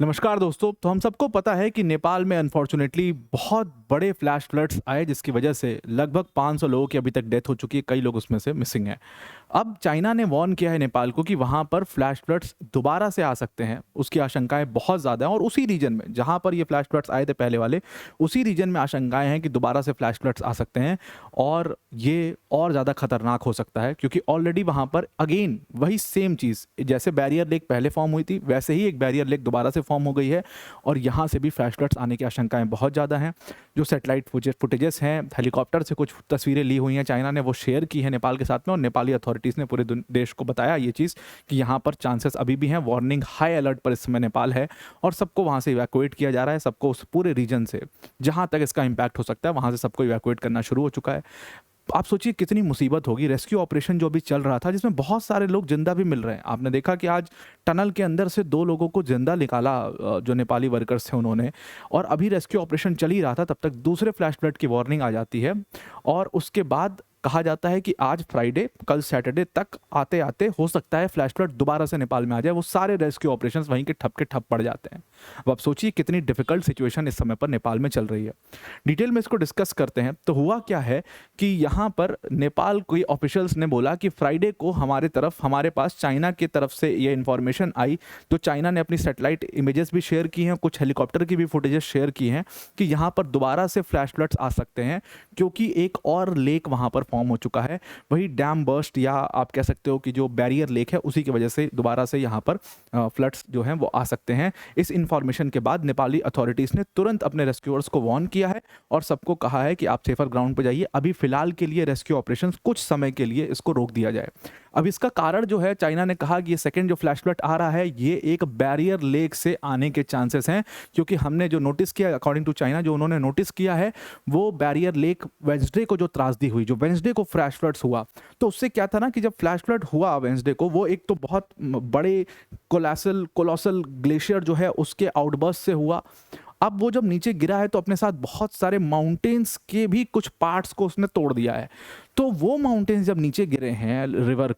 नमस्कार दोस्तों। तो हम सबको पता है कि नेपाल में अनफॉर्चुनेटली बहुत बड़े फ्लैश फ्लड्स आए जिसकी वजह से लगभग 500 लोगों की अभी तक डेथ हो चुकी है, कई लोग उसमें से मिसिंग हैं। अब चाइना ने वार्न किया है नेपाल को कि वहाँ पर फ्लैश फ्लड्स दोबारा से आ सकते हैं, उसकी आशंकाएं बहुत ज़्यादा हैं और उसी रीजन में जहाँ पर ये फ्लैश फ्लड्स आए थे पहले वाले, उसी रीजन में आशंकाएं हैं कि दोबारा से फ्लैश फ्लड्स आ सकते हैं और ये और ज़्यादा खतरनाक हो सकता है क्योंकि ऑलरेडी वहाँ पर अगेन वही सेम चीज़, जैसे बैरियर लेक पहले फॉर्म हुई थी वैसे ही एक बैरियर लेक दोबारा से फॉर्म हो गई है और यहाँ से भी फ्लैश फ्लड्स आने की आशंकाएं बहुत ज़्यादा हैं। जो सैटेलाइट फुटेजेस हैं, हेलीकॉप्टर से कुछ तस्वीरें ली हुई हैं चाइना ने, वो शेयर की है नेपाल के साथ में और नेपाली अथॉरिटीज़ ने पूरे देश को बताया ये चीज़ कि यहाँ पर चांसेस अभी भी हैं। वार्निंग हाई अलर्ट पर इस समय नेपाल है और सबको वहाँ से इवैक्यूएट किया जा रहा है, सबको उस पूरे रीजन से जहाँ तक इसका इम्पैक्ट हो सकता है वहाँ से सबको इवैक्यूएट करना शुरू हो चुका है। आप सोचिए कितनी मुसीबत होगी। रेस्क्यू ऑपरेशन जो अभी चल रहा था जिसमें बहुत सारे लोग जिंदा भी मिल रहे हैं, आपने देखा कि आज टनल के अंदर से 2 लोगों को जिंदा निकाला जो नेपाली वर्कर्स थे उन्होंने, और अभी रेस्क्यू ऑपरेशन चल ही रहा था तब तक दूसरे फ्लैश फ्लड की वार्निंग आ जाती है और उसके बाद कहा जाता है कि आज फ्राइडे कल सैटरडे तक आते आते हो सकता है फ्लैश फ्लड दोबारा से नेपाल में आ जाए। वो सारे रेस्क्यू ऑपरेशंस वहीं के ठप पड़ जाते हैं। अब आप सोचिए कितनी डिफिकल्ट सिचुएशन इस समय पर नेपाल में चल रही है। डिटेल में इसको डिस्कस करते हैं। तो हुआ क्या है कि यहाँ पर नेपाल कोई ऑफिशियल्स ने बोला कि फ्राइडे को हमारे पास चाइना की तरफ से ये इन्फॉर्मेशन आई, तो चाइना ने अपनी सैटेलाइट इमेजेस भी शेयर की हैं, कुछ हेलीकॉप्टर की भी फुटेजेस शेयर की हैं कि यहाँ पर दोबारा से फ्लैश फ्लड्स आ सकते हैं क्योंकि एक और लेक वहाँ पर फॉर्म हो चुका है। वही डैम बर्स्ट या आप कह सकते हो कि जो बैरियर लेक है उसी की वजह से दोबारा से यहाँ पर फ्लड्स जो हैं वो आ सकते हैं। इस इन्फॉर्मेशन के बाद नेपाली अथॉरिटीज़ ने तुरंत अपने रेस्क्यूअर्स को वार्न किया है और सबको कहा है कि आप सेफर ग्राउंड पर जाइए। अभी फिलहाल के लिए रेस्क्यू ऑपरेशंस कुछ समय के लिए इसको रोक दिया जाए। अब इसका कारण जो है, चाइना ने कहा कि ये सेकंड जो फ्लैश फ्लड आ रहा है ये एक बैरियर लेक से आने के चांसेस हैं क्योंकि हमने जो नोटिस किया, अकॉर्डिंग टू चाइना जो उन्होंने नोटिस किया है वो बैरियर लेक वेंसडे को जो त्रासदी हुई, जो वेंसडे को फ्लैश फ्लड्स हुआ, तो उससे क्या था ना कि जब फ्लैश फ्लड हुआ वेंसडे को, वो एक तो बहुत बड़े कोलोसल ग्लेशियर जो है उसके आउटबर्स्ट से हुआ। अब वो जब नीचे गिरा है तो अपने साथ बहुत सारे माउंटेन्स के भी कुछ पार्ट्स को उसने तोड़ दिया है। तो वो माउंटेन्स जब नीचे गिरे हैं रिवर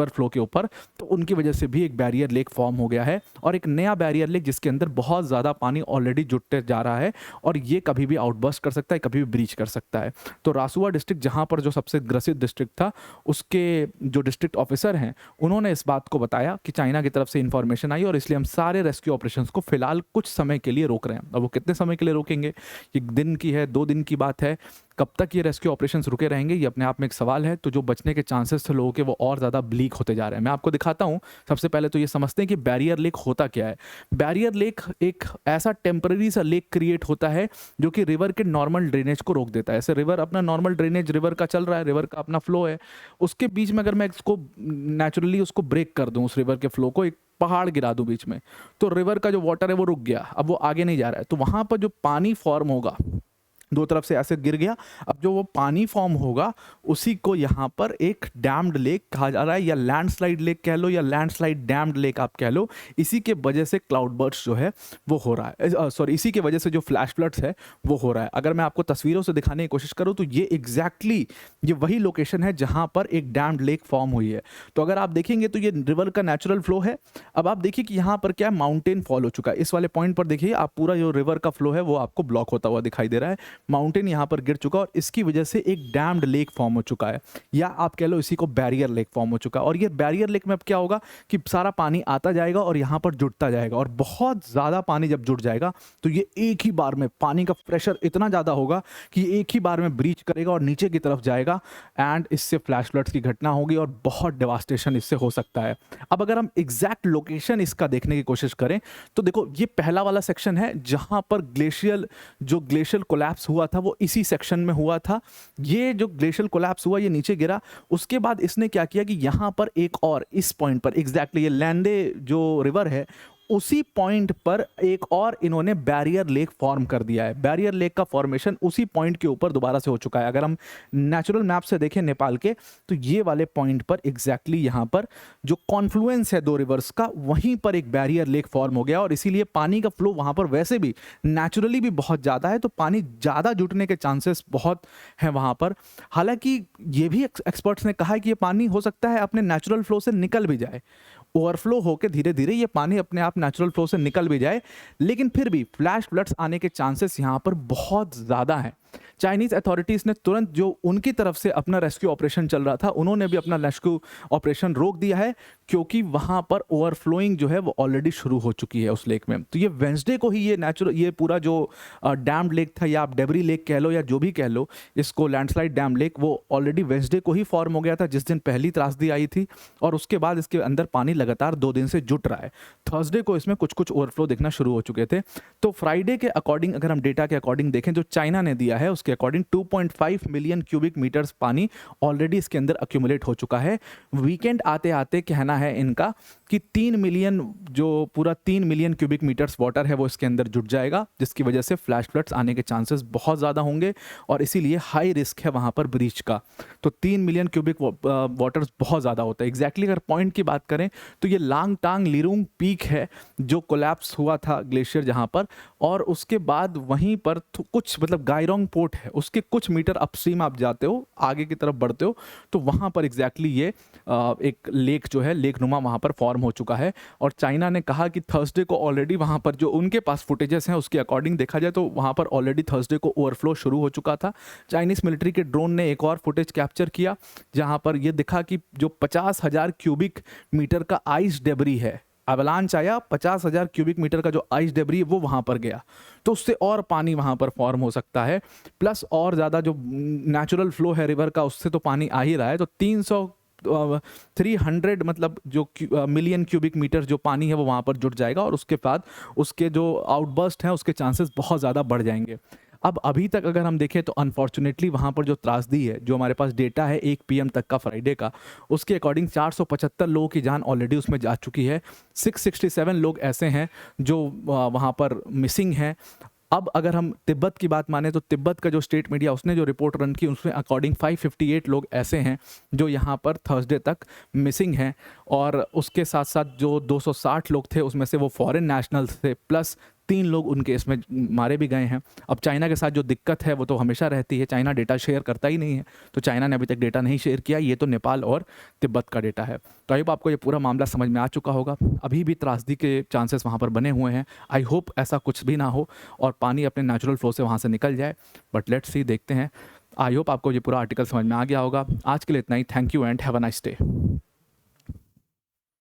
फ्लो के ऊपर, तो उनकी वजह से भी एक बैरियर लेक फॉर्म हो गया है और एक नया बैरियर लेक जिसके अंदर बहुत ज़्यादा पानी ऑलरेडी जुटते जा रहा है और ये कभी भी आउटबर्स्ट कर सकता है, कभी भी ब्रीच कर सकता है। तो रासुआ डिस्ट्रिक्ट जहाँ पर जो सबसे ग्रसित डिस्ट्रिक्ट था, उसके जो डिस्ट्रिक्ट ऑफिसर हैं उन्होंने इस बात को बताया कि चाइना की तरफ से इंफॉर्मेशन आई और इसलिए हम सारे रेस्क्यू ऑपरेशंस को फिलहाल कुछ समय के लिए रोक रहे हैं। अब वो कितने समय के लिए रोकेंगे, ये दिन की है 2 दिन की बात है, कब तक ये रेस्क्यू ऑपरेशंस रुके रहेंगे ये अपने आप में एक सवाल है। तो जो बचने के चांसेस थे लोगों के वो और ज़्यादा ब्लीक होते जा रहे हैं। मैं आपको दिखाता हूँ। सबसे पहले तो ये समझते हैं कि बैरियर लेक होता क्या है। बैरियर लेक एक ऐसा टेम्पररी सा लेक क्रिएट होता है जो कि रिवर के नॉर्मल ड्रेनेज को रोक देता है। ऐसे रिवर अपना नॉर्मल ड्रेनेज रिवर का चल रहा है, रिवर का अपना फ्लो है, उसके बीच में अगर मैं इसको नेचुरली उसको ब्रेक कर दूँ, उस रिवर के फ्लो को, एक पहाड़ गिरा दूं बीच में, तो रिवर का जो वाटर है वो रुक गया, अब वो आगे नहीं जा रहा है। तो वहां पर जो पानी फॉर्म होगा, 2 तरफ से ऐसे गिर गया, अब जो वो पानी फॉर्म होगा उसी को यहाँ पर एक डैम्ड लेक कहा जा रहा है, या लैंडस्लाइड लेक कह लो या लैंडस्लाइड डैम्ड लेक आप कह लो। इसी के वजह से क्लाउड बर्स्ट जो है वो हो रहा है, सॉरी, इसी के वजह से जो फ्लैश फ्लड्स है वो हो रहा है। अगर मैं आपको तस्वीरों से दिखाने की कोशिश करूँ तो ये एग्जैक्टली ये वही लोकेशन है जहाँ पर एक डैम्ड लेक फॉर्म हुई है। तो अगर आप देखेंगे तो ये रिवर का नेचुरल फ्लो है। अब आप देखिए कि यहाँ पर क्या माउंटेन फॉल हो चुका है। इस वाले पॉइंट पर देखिए आप, पूरा जो रिवर का फ्लो है वो आपको ब्लॉक होता हुआ दिखाई दे रहा है, माउंटेन यहाँ पर गिर चुका और इसकी वजह से एक डैम्ड लेक फॉर्म हो चुका है, या आप कह लो इसी को बैरियर लेक फॉर्म हो चुका है। और ये बैरियर लेक में अब क्या होगा कि सारा पानी आता जाएगा और यहाँ पर जुटता जाएगा, और बहुत ज़्यादा पानी जब जुट जाएगा तो ये एक ही बार में पानी का प्रेशर इतना ज़्यादा होगा कि एक ही बार में ब्रीच करेगा और नीचे की तरफ जाएगा, एंड इससे फ्लैश फ्लड्स की घटना होगी और बहुत डेवास्टेशन इससे हो सकता है। अब अगर हम एग्जैक्ट लोकेशन इसका देखने की कोशिश करें तो देखो ये पहला वाला सेक्शन है जहाँ पर ग्लेशियल कोलैप्स हुआ था, वो इसी सेक्शन में हुआ था। ये जो ग्लेशियल कोलैप्स हुआ ये नीचे गिरा, उसके बाद इसने क्या किया कि यहाँ पर एक और इस पॉइंट पर एग्जैक्टली ये लैंडे जो रिवर है उसी पॉइंट पर एक और इन्होंने बैरियर लेक फॉर्म कर दिया है। बैरियर लेक का फॉर्मेशन उसी पॉइंट के ऊपर दोबारा से हो चुका है। अगर हम नेचुरल मैप से देखें नेपाल के, तो ये वाले पॉइंट पर एग्जैक्टली यहाँ पर जो कॉन्फ्लुएंस है 2 रिवर्स का, वहीं पर एक बैरियर लेक फॉर्म हो गया और इसीलिए पानी का फ्लो वहाँ पर वैसे भी नेचुरली भी बहुत ज़्यादा है, तो पानी ज़्यादा जुटने के चांसेस बहुत हैं वहाँ पर। हालांकि ये भी एक्सपर्ट्स ने कहा है कि ये पानी हो सकता है अपने नेचुरल फ्लो से निकल भी जाए, ओवरफ्लो होकर धीरे धीरे ये पानी अपने आप नेचुरल फ्लो से निकल भी जाए, लेकिन फिर भी फ्लैश फ्लड्स आने के चांसेस यहाँ पर बहुत ज़्यादा हैं। चाइनीज़ अथॉरिटीज़ ने तुरंत, जो उनकी तरफ से अपना रेस्क्यू ऑपरेशन चल रहा था, उन्होंने भी अपना रेस्क्यू ऑपरेशन रोक दिया है, क्योंकि वहाँ पर ओवरफ्लोइंग जो है वो ऑलरेडी शुरू हो चुकी है उस लेक में। तो ये वेंसडे को ही ये पूरा जो डैम लेक था, या आप डेबरी लेक कह लो या जो भी कह लो, इसको लैंडस्लाइड डैम लेक, वो ऑलरेडी वेंसडे को ही फॉर्म हो गया था, जिस दिन पहली त्रासदी आई थी, और उसके बाद इसके अंदर पानी लगातार 2 दिन से जुट रहा है। थर्सडे को इसमें कुछ कुछ ओवरफ्लो दिखना शुरू हो चुके थे। तो फ्राइडे के अकॉर्डिंग, अगर हम डेटा के अकॉर्डिंग देखें जो चाइना ने दिया है, उसके अकॉर्डिंग 2.5 मिलियन क्यूबिक मीटर्स पानी ऑलरेडी इसके अंदर अक्यूमुलेट हो चुका है। वीकेंड आते आते कहना है इनका कि 3 मिलियन, जो पूरा 3 मिलियन क्यूबिक मीटर्स वाटर है वो इसके अंदर जुट जाएगा, जिसकी वजह से फ्लैश फ्लड्स आने के चांसेस बहुत ज़्यादा होंगे, और इसीलिए हाई रिस्क है वहाँ पर ब्रीच का। तो 3 मिलियन क्यूबिक वाटर्स बहुत ज़्यादा होता है। एग्जैक्टली अगर पॉइंट की बात करें तो ये लांगटांग लिरुंग पीक है जो कोलैप्स हुआ था ग्लेशियर जहाँ पर, और उसके बाद वहीं पर कुछ, मतलब गायरोंग पोर्ट है, उसके कुछ मीटर अपस्ट्रीम आप जाते हो, आगे की तरफ बढ़ते हो, तो वहाँ पर एग्जैक्टली ये एक लेक जो है, लेक नुमा वहाँ पर फॉर्म हो चुका है। और चाइना ने कहा कि थर्सडे को ऑलरेडी वहाँ पर जो उनके पास फुटेजेस हैं उसके अकॉर्डिंग देखा जाए तो वहाँ पर ऑलरेडी थर्सडे को ओवरफ्लो शुरू हो चुका था। चाइनीज़ मिलिट्री के ड्रोन ने एक और फुटेज कैप्चर किया जहाँ पर ये दिखा कि जो 50,000 क्यूबिक मीटर का आइस डेबरी है, अवलांच आया, 50,000 क्यूबिक मीटर का जो आइस डेबरी है वो वहाँ पर गया, तो उससे और पानी वहाँ पर फॉर्म हो सकता है। प्लस और ज़्यादा जो नेचुरल फ्लो है रिवर का, उससे तो पानी आ ही रहा है, तो 300 मतलब जो मिलियन क्यूबिक मीटर जो पानी है वो वहाँ पर जुट जाएगा, और उसके बाद उसके जो आउटबर्स्ट हैं उसके चांसेस बहुत ज़्यादा बढ़ जाएंगे। अब अभी तक अगर हम देखें तो अनफॉर्चुनेटली वहाँ पर जो त्रासदी है, जो हमारे पास डेटा है 1 PM तक का फ्राइडे का, उसके अकॉर्डिंग 475 लोगों की जान ऑलरेडी उसमें जा चुकी है। 667 लोग ऐसे हैं जो वहाँ पर मिसिंग हैं। अब अगर हम तिब्बत की बात माने तो तिब्बत का जो स्टेट मीडिया उसने जो रिपोर्ट रन की, उसमें अकॉर्डिंग 558 लोग ऐसे हैं जो यहाँ पर थर्सडे तक मिसिंग हैं, और उसके साथ साथ जो 260 लोग थे उसमें से वो फॉरेन नेशनल्स थे, प्लस 3 लोग उनके इसमें मारे भी गए हैं। अब चाइना के साथ जो दिक्कत है वो तो हमेशा रहती है, चाइना डेटा शेयर करता ही नहीं है, तो चाइना ने अभी तक डेटा नहीं शेयर किया। ये तो नेपाल और तिब्बत का डेटा है। तो आई होप आपको ये पूरा मामला समझ में आ चुका होगा। अभी भी त्रासदी के चांसेस वहाँ पर बने हुए हैं। आई होप ऐसा कुछ भी ना हो और पानी अपने नेचुरल फ्लो से वहाँ से निकल जाए, बट लेट्स सी, देखते हैं। आई होप आपको ये पूरा आर्टिकल समझ में आ गया होगा। आज के लिए इतना ही। Thank you and have a nice day.